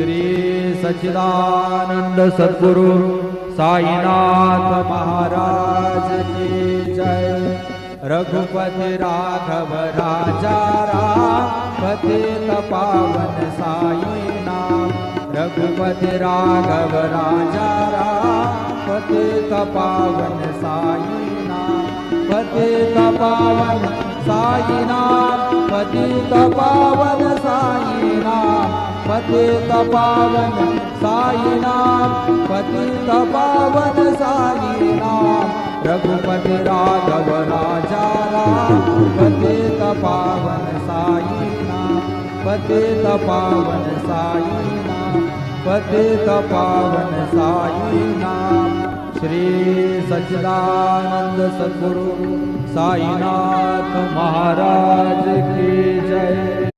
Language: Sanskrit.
श्री सच्चिदानंद सद्गुरु साईनाथ महाराज की जय। रघुपति राघव राजा राम पतित पावन साई नाम। रघुपति राघव राजा राम पतित पावन साई नाम। पतित पावन साई नाम। पतित पावन साई नाम। पतित पावन साई नाम। पतित पावन साई नाम। रघुपति राघव राजा राम पतित पावन साई नाम। पतित पावन साई नाम। पतित पावन साई नाम। श्री सच्चिदानंद सद्गुरु साईनाथ महाराज की जय।